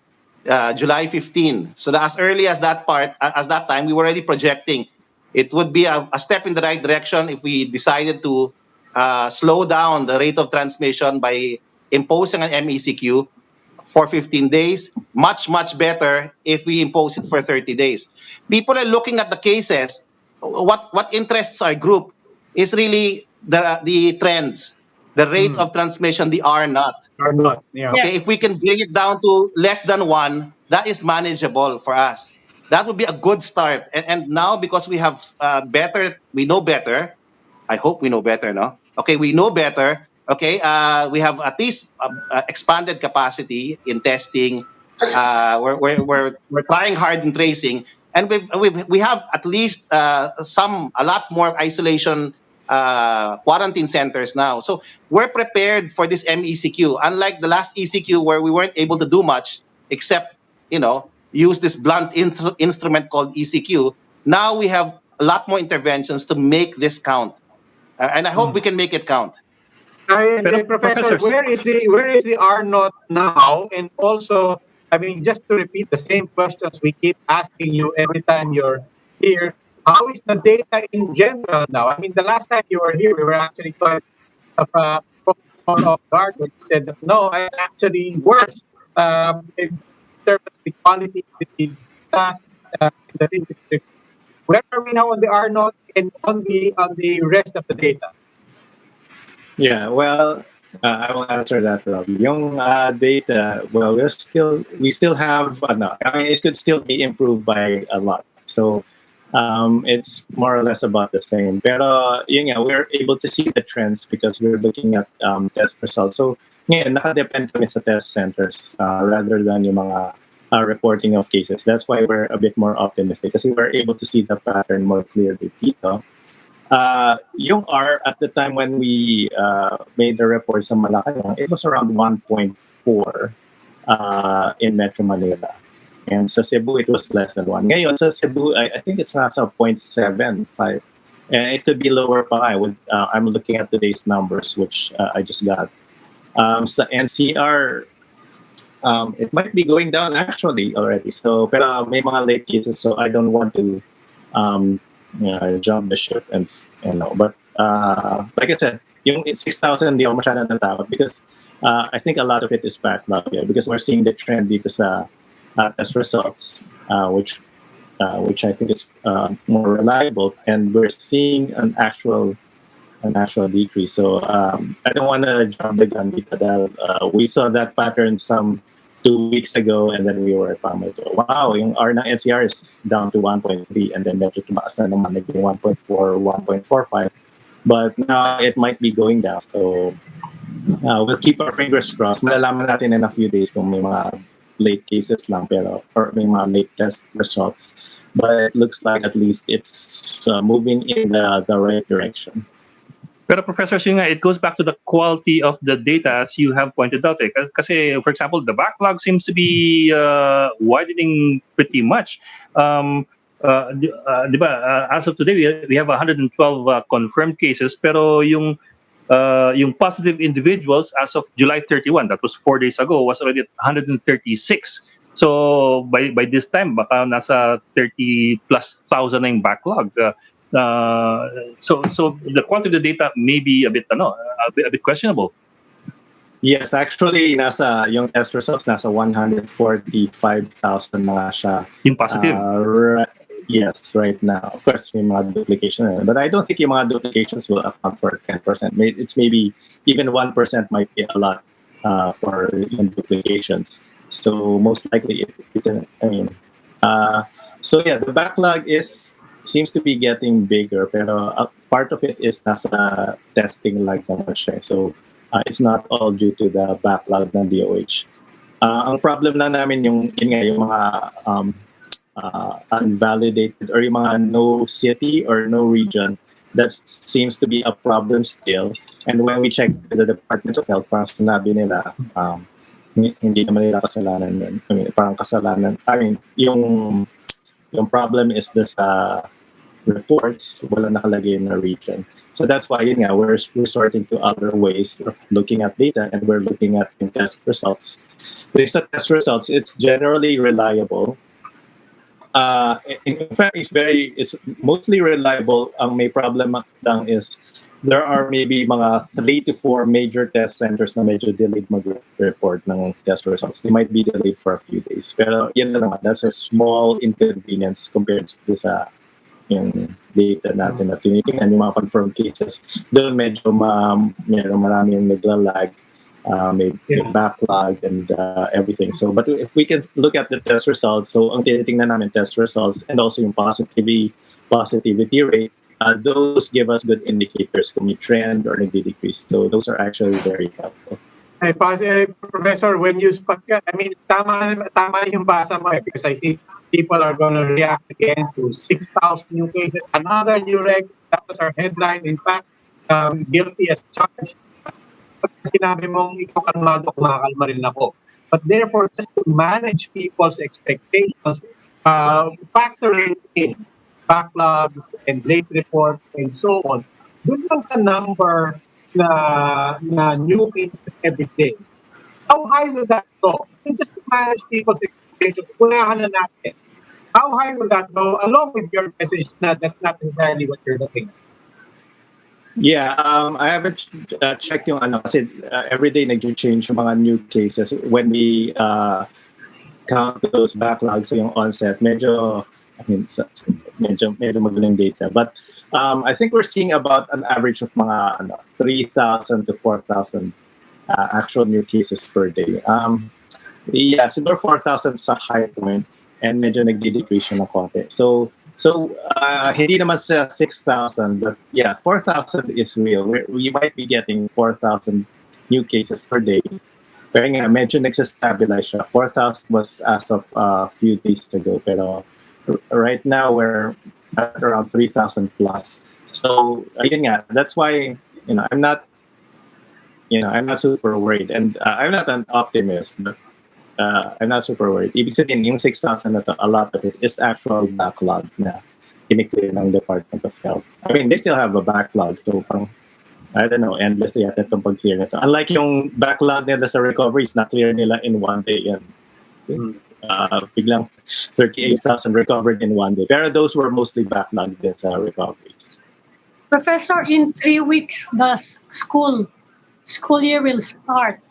July 15. So as early as that time, we were already projecting it would be a step in the right direction if we decided to slow down the rate of transmission by imposing an MECQ for 15 days. Much, much better if we impose it for 30 days. People are looking at the cases. What interests our group is really the trends, the rate of transmission, the R naught. Or not? Yeah. Okay, if we can bring it down to less than 1, that is manageable for us. That would be a good start. And now, because we have we know better. I hope we know better, no? Okay, we know better. Okay, we have at least expanded capacity in testing. We're trying hard in tracing, and we have at least a lot more isolation quarantine centers now. So we're prepared for this MECQ. Unlike the last ECQ where we weren't able to do much except use this blunt instrument called ECQ. Now we have a lot more interventions to make this count, and I hope we can make it count. And Professor, Professors, where is the R naught now? And also, I mean, just to repeat the same questions we keep asking you every time you're here, how is the data in general now? I mean, the last time you were here, we were actually caught off guard when you said that no, it's actually worse in terms of the quality of the data, and the things that you expect. Where are we now on the R naught and on the rest of the data? Yeah, well, I will answer that, Rob. Yung data, well, we still have, no, I mean, it could still be improved by a lot. So it's more or less about the same. Pero yun nga, we're able to see the trends because we're looking at test results. So ngayon, nakadepend kami sa test centers rather than yung mga reporting of cases. That's why we're a bit more optimistic kasi we're able to see the pattern more clearly dito. Yung R at the time when we made the report sa Malacanang, it was around 1.4 in Metro Manila. And sa Cebu, it was less than 1. Ngayon, sa Cebu, I think it's nasa 0.75. And it could be lower pa. I'm looking at today's numbers, which I just got. Sa NCR, it might be going down actually already. So, pero may mga late cases, so I don't want to jump the ship and but like I said, yung 6,000 hindi ako masyadong natakot because I think a lot of it is backlog because we're seeing the trend dito sa test results which I think is more reliable, and we're seeing an actual decrease. So I don't want to jump the gun because we saw that pattern some 2 weeks ago, and then we were wow, yung R ng NCR is down to 1.3, and then medyo tumaas na naman, naging 1.4, 1.45. But now it might be going down. So we'll keep our fingers crossed. Malalaman natin in a few days kung may mga late cases lang, or may mga late test results. But it looks like at least it's moving in the right direction. pero Professor Singa, it goes back to the quality of the data as you have pointed out. Kasi, for example, the backlog seems to be widening pretty much. Diba, as of today, we have 112 confirmed cases, pero yung positive individuals as of July 31, that was 4 days ago, was already at 136. So by this time, baka nasa 30 plus thousand na yung backlog. So the quantity of the data may be a bit questionable. Yes, actually, yung test results nasa 145,000 na siya. Yung positive. Yes, right now. Of course, may mga duplication. But I don't think yung mga duplications will account for 10%. It's maybe even 1% might be a lot for yung duplications. So most likely, so yeah, the backlog seems to be getting bigger, pero part of it is nasa testing lag naman siya. So it's not all due to the backlog ng DOH. Ang problem na namin yung mga unvalidated or yung mga no city or no region, that seems to be a problem still. And when we check the Department of Health, parang sinabi nila, hindi naman nila kasalanan yun. Parang kasalanan. Yung problem is this reports, wala nakalagay na region. So that's why we're resorting to other ways of looking at data, and we're looking at test results. Based on test results, it's generally reliable. In fact, it's mostly reliable. Ang may problem lang is there are maybe mga 3 to 4 major test centers na medyo delayed mag-report ng test results. They might be delayed for a few days. Pero yun na naman, that's a small inconvenience compared to sa yung data natin na tinitingnan, yung mga confirmed cases. Doon medyo marami yung naglalag, may backlog and everything. So, but if we can look at the test results, so ang tinitingnan namin test results and also yung positivity rate, those give us good indicators kung may trend or nagde-decrease. So those are actually very helpful. Professor, when you spoke, I mean, tama yung basa mo because I think people are going to react again to 6,000 new cases, another new record. That was our headline. In fact, guilty as charged. Pag sinabi mong ikaw kalmado, kumakalma rin ako. But therefore, just to manage people's expectations, factoring in backlogs and late reports and so on, dun lang sa number na new cases every day. How high will that go? And just to manage people's expectations, unahan na natin. How high will that go along with your message na that's not necessarily what you're looking at? Yeah, I haven't checked yung ano kasi every day nag-change yung mga new cases when we count those backlogs so yung onset medyo medyo magaling data, but I think we're seeing about an average of mga 3,000 to 4,000 actual new cases per day. Yeah, siguro 4,000 sa high point and medyo nagde-decrease siya ng konti. So hindi naman sa 6,000, but yeah, 4,000 is real. We might be getting 4,000 new cases per day. Pero nga, medyo nagsastabilize siya. 4,000 was as of a few days ago. Pero right now, we're at around 3,000 plus. So, ayun nga, that's why, I'm not super worried. And I'm not an optimist, but I'm not super worried. Ibig sabihin, yung 6,000 na to, a lot of it is actual backlog na kiniklear ng Department of Health. I mean, they still have a backlog. So, I don't know, endlessly yata itong pag-clear na to. Unlike yung backlog nila sa recoveries, na-clear nila in one day yan. Biglang 38,000 recovered in one day. Pero those were mostly backlogged din sa recoveries. Professor, in 3 weeks, the school year will start.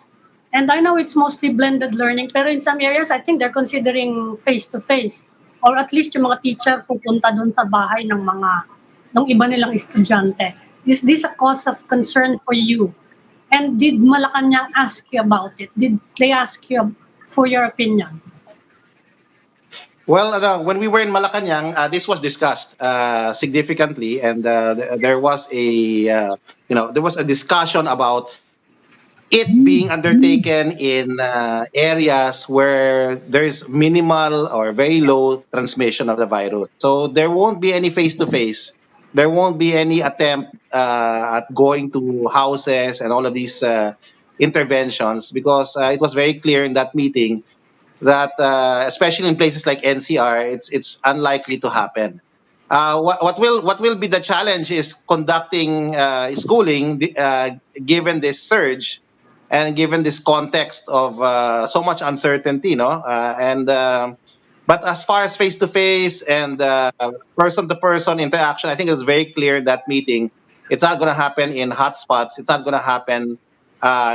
And I know it's mostly blended learning, pero in some areas, I think they're considering face-to-face. Or at least yung mga teacher pupunta doon sa bahay ng iba nilang estudyante. Is this a cause of concern for you? And did Malacanang ask you about it? Did they ask you for your opinion? Well, when we were in Malacanang, this was discussed significantly, and there was a discussion about it being undertaken in areas where there is minimal or very low transmission of the virus. So there won't be any face-to-face. There won't be any attempt at going to houses and all of these interventions because it was very clear in that meeting that especially in places like NCR, it's unlikely to happen. What will be the challenge is conducting schooling given this surge and given this context of so much uncertainty, but as far as face-to-face and person-to-person interaction, I think it was very clear that meeting. It's not going to happen in hotspots. It's not going to happen.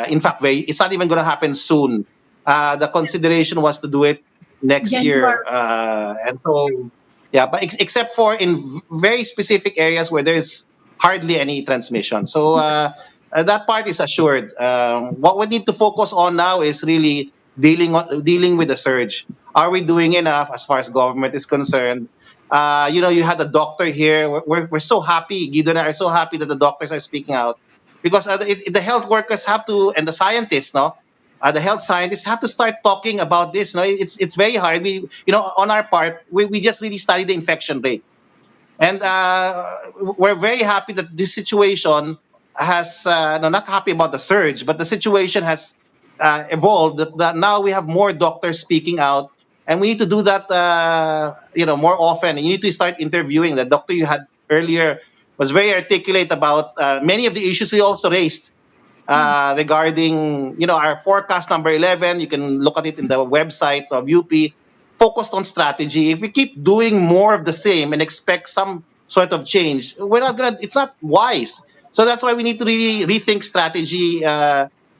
In fact, it's not even going to happen soon. The consideration was to do it next year, and so yeah. But except for in very specific areas where there's hardly any transmission, so that part is assured. What we need to focus on now is really dealing with the surge. Are we doing enough as far as government is concerned? You had a doctor here. We're so happy. Guido and I are so happy that the doctors are speaking out because the health workers have to, and the scientists, the health scientists have to start talking about this. It's very hard. We, on our part, we just really study the infection rate, and we're very happy that this situation has not happy about the surge, but the situation has evolved that now we have more doctors speaking out, and we need to do that more often. And you need to start interviewing. The doctor you had earlier was very articulate about many of the issues we also raised regarding our forecast number 11. You can look at it in the website of UP, focused on strategy. If we keep doing more of the same and expect some sort of change, it's not wise. So that's why we need to really rethink strategy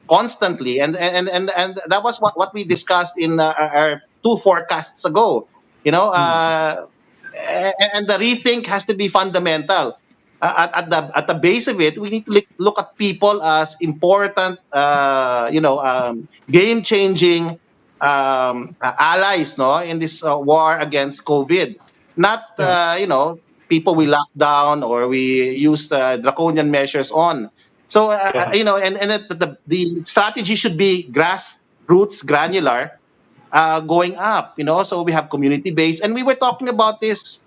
constantly, and that was what we discussed in our 2 forecasts ago. And the rethink has to be fundamental. At the base of it, we need to look at people as important, game-changing allies, in this war against COVID. Not people we lock down or we use draconian measures on. So Yeah. and the strategy should be grassroots, granular, going up. So we have community based, and we were talking about this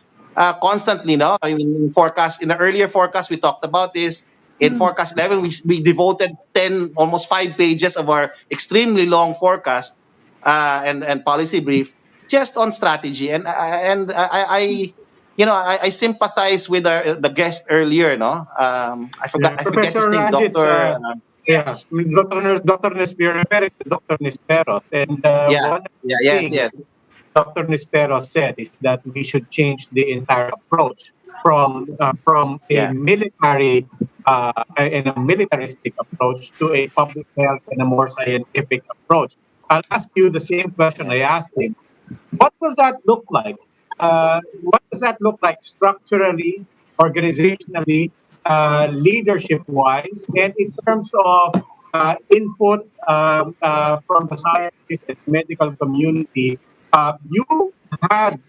constantly. No, I mean, in the earlier forecast, we talked about this. In forecast 11, we devoted 10, almost 5 pages of our extremely long forecast and policy brief just on strategy. I sympathize with the guest earlier. No, I forget his Professor name, Ranjit, Doctor. yeah, Yes. Dr. You're referring to Dr. Nisperos, and Yeah, one of yeah, the yes, things yes, Dr. Nispero said is that we should change the entire approach from a yeah. military and a militaristic approach to a public health and a more scientific approach. I'll ask you the same question Yeah. I asked him. What will that look like? What does that look like structurally, organizationally, leadership-wise, and in terms of input from the scientists and medical community? You got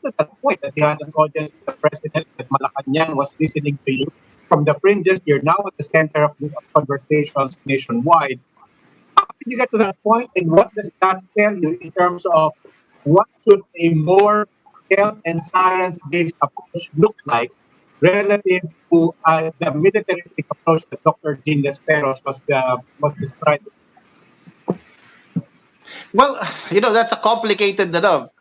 to that point that you had an audience with the president, that Malacanang was listening to you from the fringes. You're now at the center of conversations nationwide. How did you get to that point, and what does that tell you in terms of what should a more health and science-based approach look like relative to the militaristic approach that Dr. Jean Lesperos was describing? Well, that's a complicated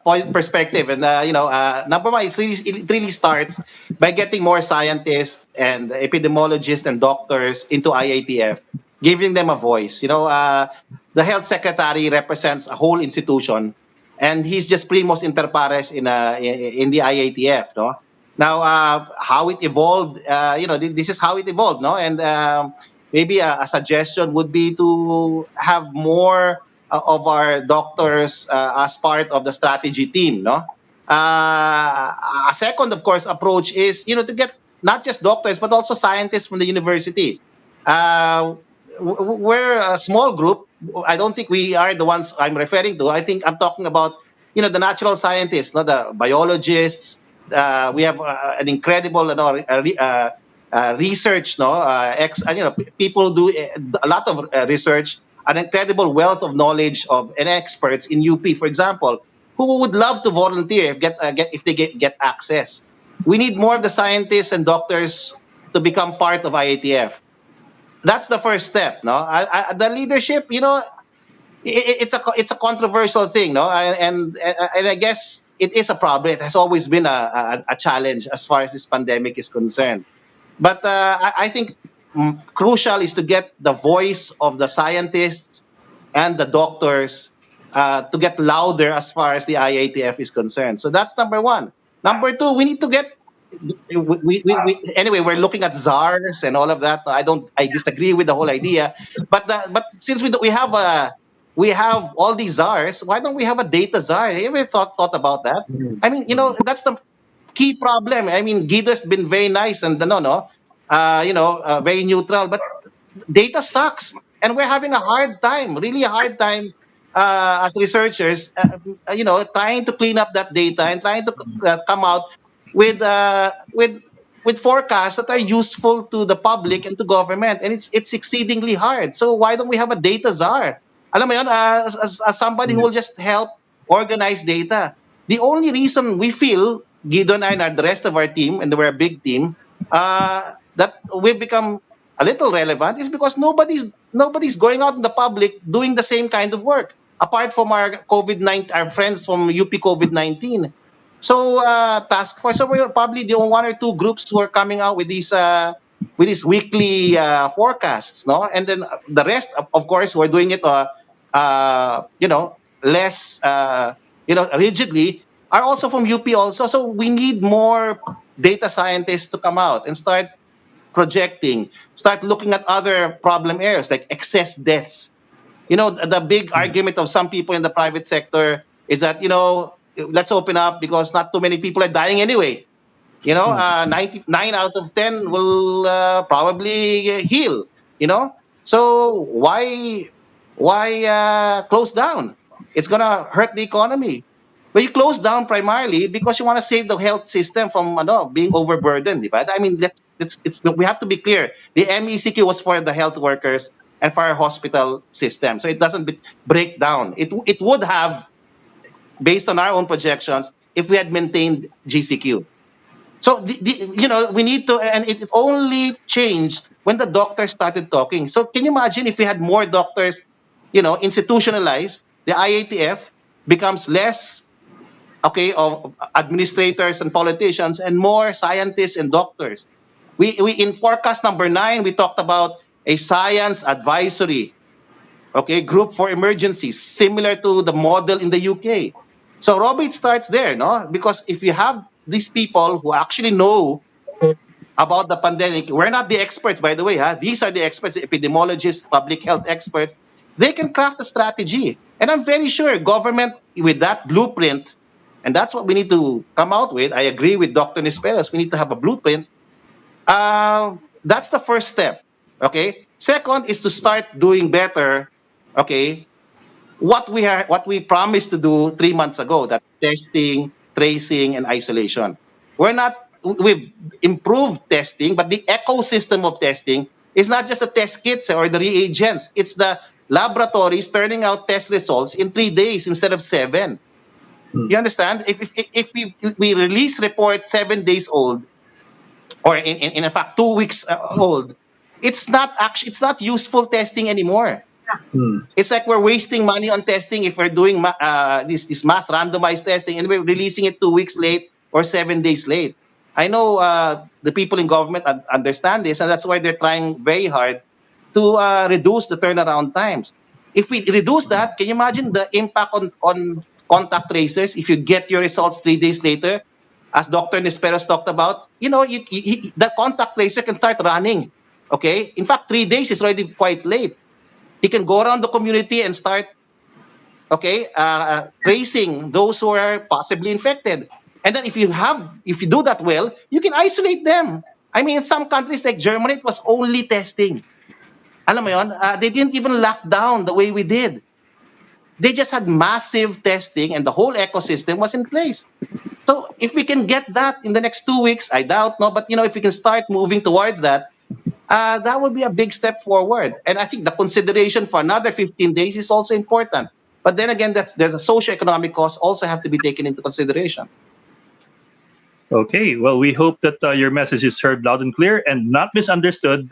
point perspective, and number one, it really starts by getting more scientists and epidemiologists and doctors into IATF, giving them a voice. The health secretary represents a whole institution, and he's just primus inter pares in the IATF. No, now how it evolved. This is how it evolved. No, and maybe a suggestion would be to have more of our doctors as part of the strategy team. No, a second, of course, approach is to get not just doctors but also scientists from the university. Uh, we're a small group. I don't think we are the ones I'm referring to. I think I'm talking about the natural scientists, not the biologists. We have an incredible research, no, people do a lot of research, an incredible wealth of knowledge of and experts in UP, for example, who would love to volunteer if they get access. We need more of the scientists and doctors to become part of IATF. That's the first step. No, the leadership, it's a controversial thing, no, and I guess it is a problem. It has always been a challenge as far as this pandemic is concerned. But I think crucial is to get the voice of the scientists and the doctors to get louder as far as the IATF is concerned. So that's number one. Number two, we need to get. Anyway, we're looking at czars and all of that. I disagree with the whole idea, but since we have all these czars, why don't we have a data czar? Have you ever thought about that? I mean, that's the key problem. I mean, Guido's been very nice and very neutral, but data sucks, and we're having a hard time, really a hard time, as researchers, trying to clean up that data and trying to come out with uh, with with forecasts that are useful to the public and to government, and it's exceedingly hard. So why don't we have a data czar? Alam mo yun, as somebody who will just help organize data. The only reason we feel, Guido and I and the rest of our team, and we're a big team, that we've become a little relevant is because nobody's going out in the public doing the same kind of work apart from our friends from UP COVID-19. So task force. So we're probably the one or two groups who are coming out with these weekly forecasts, no, and then the rest, of course, we're doing it, less, rigidly, are also from UP also. So we need more data scientists to come out and start projecting, start looking at other problem areas like excess deaths. The big argument of some people in the private sector is that, let's open up because not too many people are dying anyway. 99 out of 10 will probably heal, So why close down? It's going to hurt the economy. But you close down primarily because you want to save the health system from being overburdened, di ba? I mean, we have to be clear. The MECQ was for the health workers and for our hospital system, so it doesn't break down. It would have, based on our own projections, if we had maintained GCQ. So we need to, and it only changed when the doctors started talking. So can you imagine if we had more doctors, institutionalized, the IATF becomes less of administrators and politicians and more scientists and doctors. We in forecast number 9 we talked about a science advisory group for emergencies, similar to the model in the UK. So Robbie, it starts there, no? Because if you have these people who actually know about the pandemic, we're not the experts, by the way, huh? These are the experts, the epidemiologists, public health experts. They can craft a strategy. And I'm very sure government, with that blueprint, and that's what we need to come out with. I agree with Dr. Nisperos. We need to have a blueprint. That's the first step. Okay. Second is to start doing better. Okay, what we promised to do 3 months ago, that testing, tracing, and isolation. We've improved testing, but the ecosystem of testing is not just the test kits or the reagents. It's the laboratories turning out test results in 3 days instead of 7. You understand? If we release reports 7 days old, or in fact 2 weeks old, it's not useful testing anymore. It's like we're wasting money on testing if we're doing this mass randomized testing and we're releasing it 2 weeks late or 7 days late. I know the people in government understand this, and that's why they're trying very hard to reduce the turnaround times. If we reduce that, can you imagine the impact on contact tracers if you get your results 3 days later? As Dr. Nisperos talked about, the contact tracer can start running. Okay? In fact, 3 days is already quite late. He can go around the community and start tracing those who are possibly infected. And then if you do that well, you can isolate them. I mean, in some countries like Germany, it was only testing. Alam mo yon, they didn't even lock down the way we did. They just had massive testing and the whole ecosystem was in place. So if we can get that in the next 2 weeks, I doubt, no, but if we can start moving towards that, that would be a big step forward. And I think the consideration for another 15 days is also important. But then again, there's a socio-economic cost also have to be taken into consideration. Okay, well, we hope that your message is heard loud and clear and not misunderstood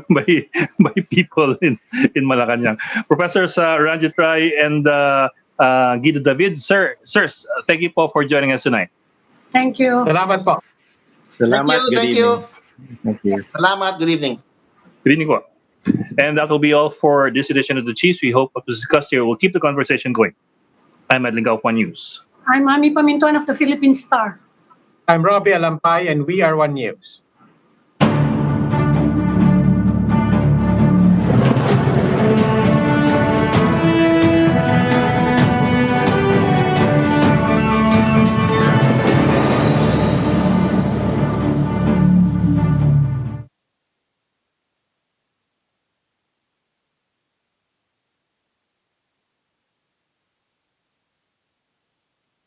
by people in Malacanang. Professors Ranjit Rai and Guido David, sirs, thank you po for joining us tonight. Thank you. Salamat po. Salamat. Thank Good you. evening. Thank you. Salamat. Good evening. Good evening po. And that will be all for this edition of the Chiefs. We hope what was discussed here will keep the conversation going. I'm Madeline One News. I'm Ami Pamintuan of the Philippine Star. I'm Robbie Alampay, and we are One News.